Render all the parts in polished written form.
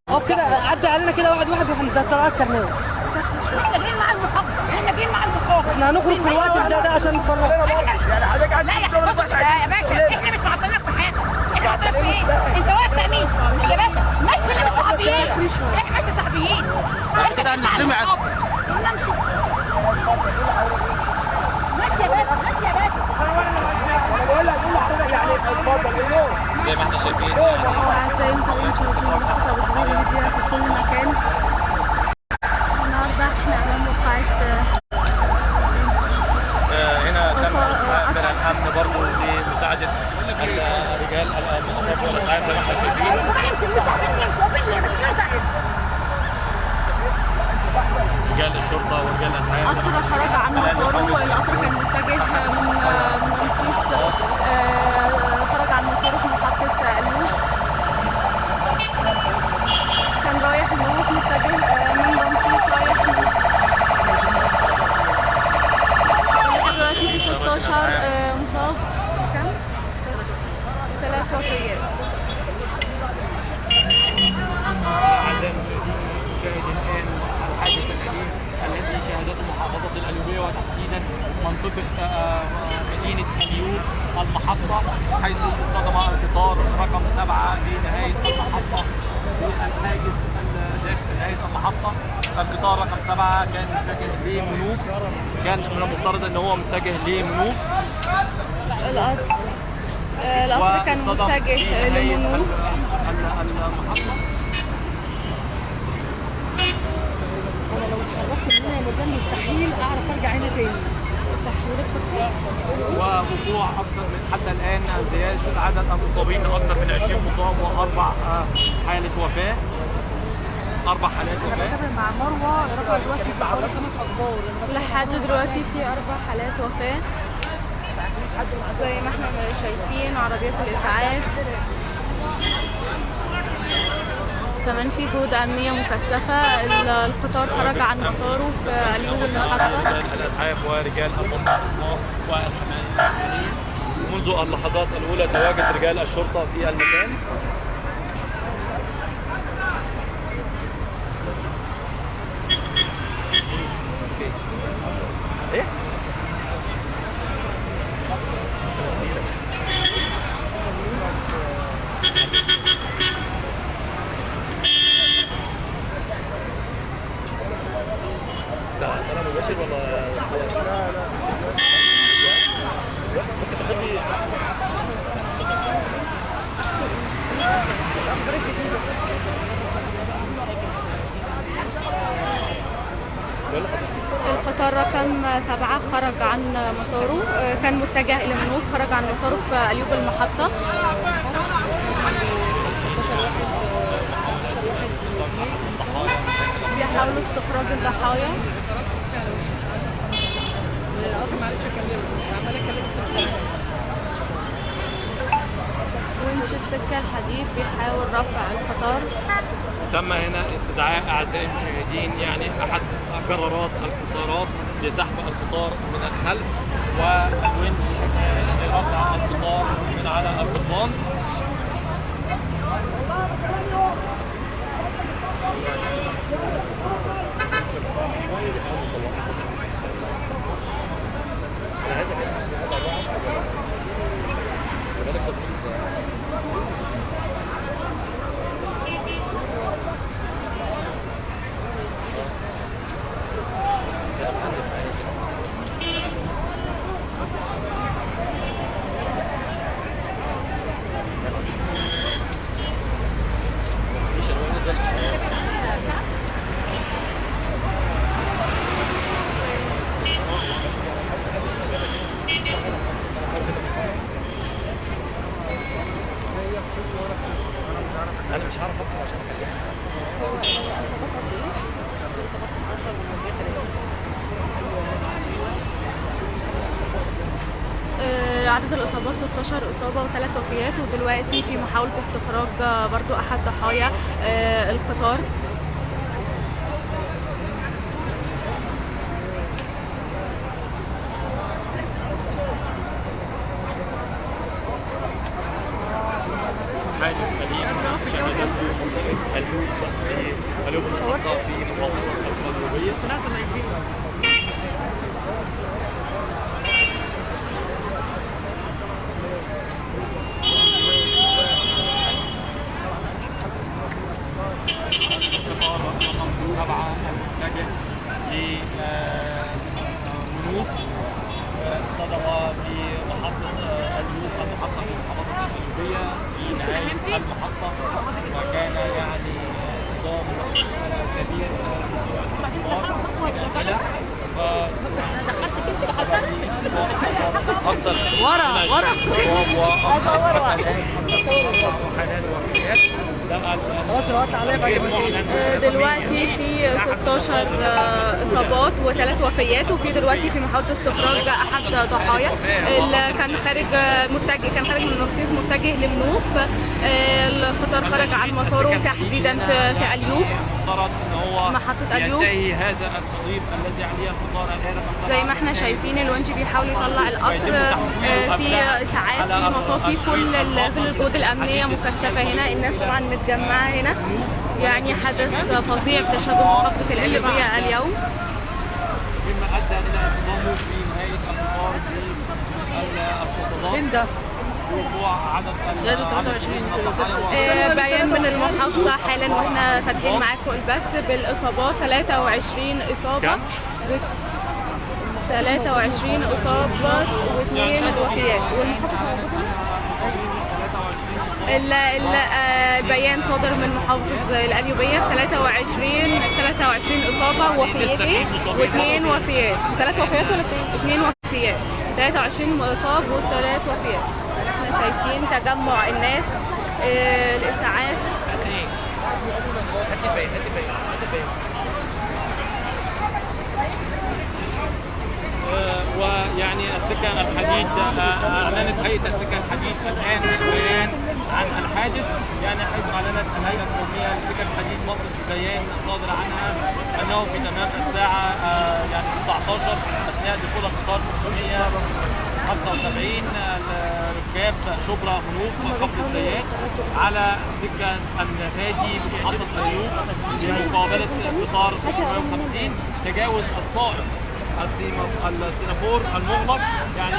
اقف كده، عدى علينا كده واحد واحنا طلع الكرنيه. احنا جايين مع المحافظه، احنا جايين مع المحافظه. احنا هنخرج في الوقت ده عشان نتفرج. يعني حضرتك عايز يا باشا، احنا مش معطلينك في حاجه. احنا معطلينك في ايه؟ انت واقف تامين يا باشا. مشي اللي مش صحفيين، احنا ماشي صحفيين. بعد كده هنستلم يلا امشي. ماشي يا باشا، ماشي يا باشا. بقول لحضرتك يعني اتفضل زي ما احنا شايفين. أعزائي المتابعين مشاهدين منصة أبو ظبي ميديا في كل مكان. النهارده احنا أمام موقعة هنا تم استدعاء فرق الامن برضه لمساعده الرجال الامن والاسعاف زي ما احنا شايفين. رجال الشرطه ورجال الاسعاف. قطر خرج عن مساره. القطر كان متجه من رمسيس، خرج عن مساره في محطة أليوب. كان رايح منوف متجه من رمسيس رايح دلوقتي في 16 مصاب. كم؟ 3 وفيات. أعزائي المشاهدين نشاهد الآن الحادث الأليم الذي شهدته محافظة القليوبية وتحديدا منطقة مدينة أليوب المحطة، حيث اصطدم القطار رقم 7 في نهاية المحطة بالحاجز داخل نهاية المحطة. القطار رقم 7 كان متجه لمنوف، كان من المفترض ان هو متجه لمنوف. القطر كان متجه لمنوف. المحطة انا لو اتحركت من هنا يا مدام مستحيل اعرف ارجع هنا تاني. ووقوع اكثر من حتى الان زياده عدد المصابين اكثر من 20 مصاب واربع حالة وفاة. 4 حالات وفاة. مع مروه رفع دلوقتي حوالي 5 اخبار لحد دلوقتي في 4 حالات وفاة زي ما احنا شايفين. عربيات الإسعاف كمان في جهود أمنية مكثفة. القطار خرج عن مساره في أليوب المحطة. رجال الاسعاف ورجال الضباط والحماية المدنية. منذ اللحظات الاولى تواجد رجال الشرطة في المكان. ايه؟ ده انا مباشر ولا ممكن تاخدني القطار رقم 7 خرج عن مساره. كان متجه إلى منوف، خرج عن مساره في أليوب المحطة. بيحاولوا استخراج الضحايا. اصلا ما عرفتش اكلمه، عماله اكلمه. ونش السكة الحديد بيحاول رفع القطار. تم هنا استدعاء اعزائي المشاهدين يعني احد جرارات القطارات لسحب القطار من الخلف والونش لرفع القطار من على القضبان. انا عايز انا مش هعرف افصل عشان اكلمك. عدد الإصابات 16 إصابة و3 وفيات. ودلوقتي في محاولة استخراج برضو أحد ضحايا القطار. حادث أليم شهادات مدرس اليوب في اليوب المحطة في محافظة القليوبية. القطار رقم 7 المتجه لمنوف اصطدم في محطة اليوب المحطة في محافظة القليوبية في نهاية المحطة، وكان يعني صدام كبير كاملة. أفضل ورا دلوقتي في 16 اصابات و3 وفيات، وفي دلوقتي في محاولة استخراج احد ضحايا اللي كان خارج من رمسيس متجه لمنوف. القطار خرج عن مساره تحديدا في اليوب، محطة اليوب. ينتهي هذا التطوير الذي عليه القطار الآن زي ما احنا شايفين الونش بيحاول يطلع القطر، في اسعاف في مطافي، كل الجهود الامنيه مكثفه هنا، الناس طبعا متجمعه هنا. يعني حدث فظيع بتشهده محافظه القليوبيه اليوم، مما ادى الى اصطدامه في نهايه القطار بالصدمات وقوع عدد بيان من المحافظه حالا واحنا فاتحين معاكم البث بالاصابات 23 اصابه 23 اصابه و2 وفيات. البيان صادر من محافظ القليوبيه 23 اصابه ووفيتين و2 وفيات. 3 وفيات ولا 2 وفيات؟ 23 مصاب و3 وفيات. احنا شايفين تجمع الناس، الاسعاف. ويعني السكة الحديد أعلنت هيئة السكة الحديد الآن بيان عن الحادث، يعني حيث أعلنت الهيئة القومية لسكة الحديد مصر في بيان صادر عنها أنه في تمام الساعة يعني 19 أثناء دخول القطار 575 ركاب شبرا منوف وكفر الزيات على سكة النفادي بمحطة اليوب لمقابلة قطار 550 تجاوز السائق السينافور المغلق. يعني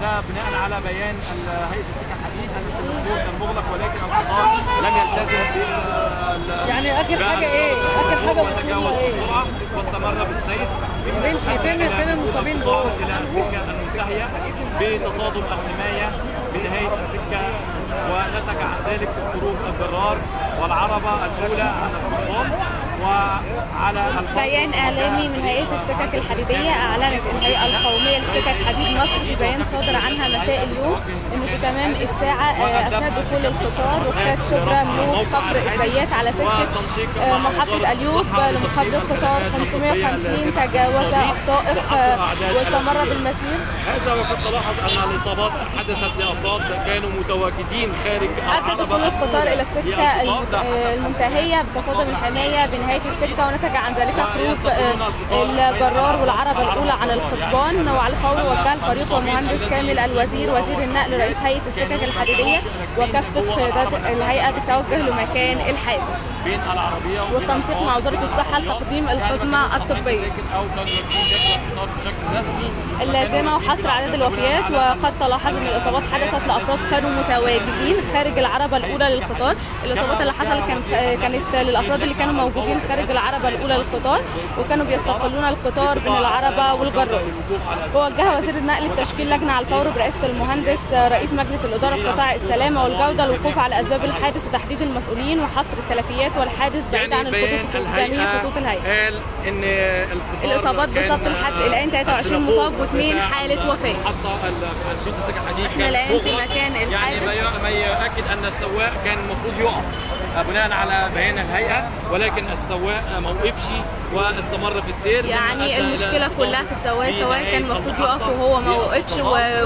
ده بناء على بيان هيئه السكه الحديد ان السينافور كان مغلق، ولكن القطار لم يلتزم يعني اخر حاجه ايه؟ اخر حاجه وتجاوز بسرعه واستمر بالسير. بنتي فين المصابين دول؟ الى السكه المنتهيه بتصادم الحمايه بنهايه السكه، ونتج عن ذلك خروج الجرار والعربه الاولى عن القطار. وعلى بيان اعلامي من هيئه السكك الحديديه اعلنت الهيئه القوميه لسكك حديد مصر في بيان صادر عنها مساء اليوم ان في تمام الساعه اثناء دخول القطار ركاب شبرا منوف كفر الزيات على سكه محطه اليوب لمقابله قطار 550 تجاوز السائق واستمر بالمسير. هذا وقد تلاحظ ان الاصابات حدثت لافراد كانوا متواجدين خارج ادى دخول القطار الى السكه المنتهيه بتصادم الحمايه بنهايه السكه، ونتج عن ذلك خروج الجرار والعربه الاولى عن القضبان. وعلى الفور وجه الفريق والمهندس كامل الوزير وزير النقل رئيس هيئه السكك الحديديه وكافه قيادات الهيئه بالتوجه لمكان الحادث بين العربيه والتنسيق مع وزاره الصحه لتقديم الخدمه الطبيه اللازمه وحصر عدد الوفيات. وقد تلاحظ ان الاصابات حدثت لافراد كانوا متواجدين خارج العربه الاولى للقطار. الاصابات اللي حصلت كانت للافراد اللي كانوا موجودين خارج العربه الاولى للقطار وكانوا بيستقلون القطار بين العربه والجرار. ووجه وزير النقل بتشكيل لجنه على الفور برئاسه المهندس رئيس مجلس الاداره بقطاع السلامه والجوده للوقوف على اسباب الحادث وتحديد المسؤولين وحصر التلفيات والحادث بعيد عن جميع خطوط الهيئه. قال ان الاصابات بالضبط لحد الان 23 مصاب و2 حاله وفاه. احنا الان في مكان الحادث. يعني ما يؤكد ان السواق كان المفروض يقف بناء على بيان الهيئه، ولكن السواق ما وقفش واستمر في السير. يعني المشكله كلها في السواق كان المفروض يقف وهو ما وقفش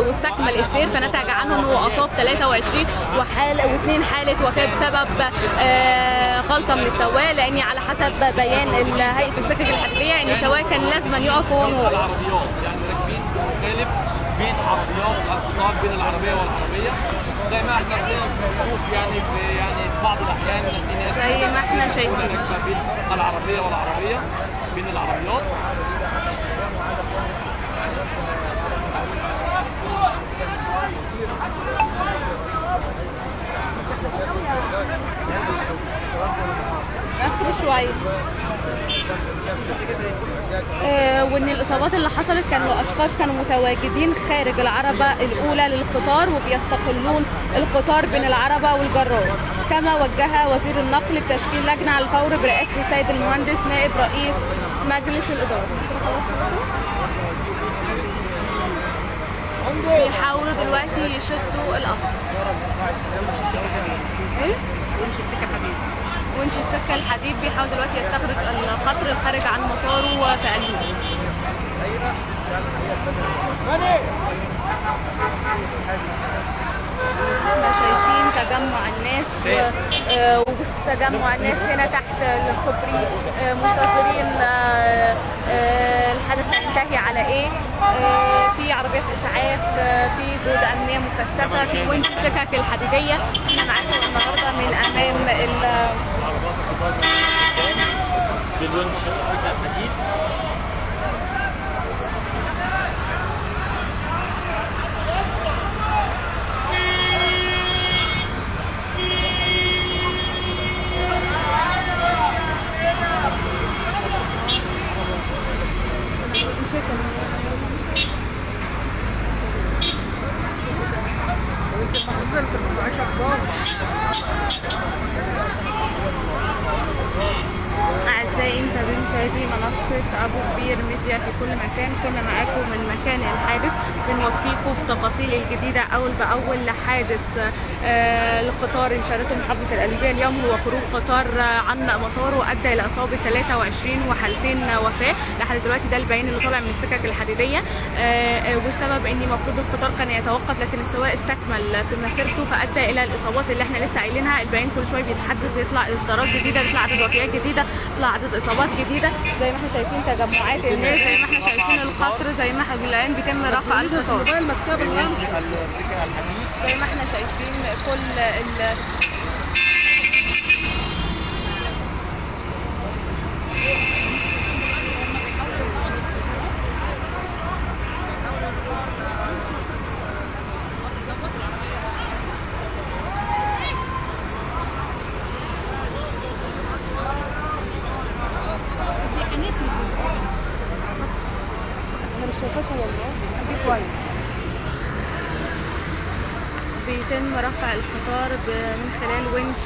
واستكمل السير، فنتج عنه انه اصاب 23 و2 حاله وفاه بسبب غلطه من السواق، لان على حسب بيان هيئه السكك الحديديه ان السواق كان لازم يقف وهو ما وقفش. يعني راكبين مخالف بين عربيات القطار بين العربيه والعربيه، زي ما احنا بنشوف يعني في بعض الاحيان في ناس زي ما احنا شايفين ما بين العربيه والعربيه بين العربيات. اخر شويه. وان الاصابات اللي حصلت كانوا اشخاص كانوا متواجدين خارج العربه الاولى للقطار وبيستقلون القطار بين العربه والجرار. كما وجه وزير النقل بتشكيل لجنه على الفور برئاسه السيد المهندس نائب رئيس مجلس الاداره. بيحاولوا دلوقتي يشدوا القطر. ونش السكه الحديد بيحاول دلوقتي يستخرج القطر الخارج عن مساره في اليوم. احنا شايفين تجمع الناس وتجمع الناس هنا تحت الكوبري منتظرين الحدث ينتهي على ايه. في عربيات اسعاف، في جهود امنيه مكثفه، في ونش السكك الحديديه. احنا معاكم النهارده من امام بالونش السكه الحديد. أعزائي متابعي منصة أبو كبير ميديا في كل مكان، كنا معاكم من مكان الحادث بنوفيكم بتفاصيل الجديدة أول بأول لحادث القطار اللي شهدته محافظة القليوبية اليوم، هو خروج قطار عن مساره وأدى إلى إصابة 23 وحالتين وفاة لحد دلوقتي. ده البيان اللي طالع من السكك الحديدية، والسبب إن المفروض القطار كان يتوقف لكن السواق استكمل في مسيرته فأدى إلى الإصابات اللي احنا لسه قايلينها. البيان كل شوية بيتحدث، بيطلع إصدارات جديدة، بيطلع عدد وفيات جديدة، بيطلع عدد إصابات جديدة. زي ما احنا شايفين تجمعات الناس، زي ما احنا شايفين القطر، زي ما احنا الآن بيتم رفع القطار. زي ما احنا شايفين كل بيتم رفع القطار من خلال ونش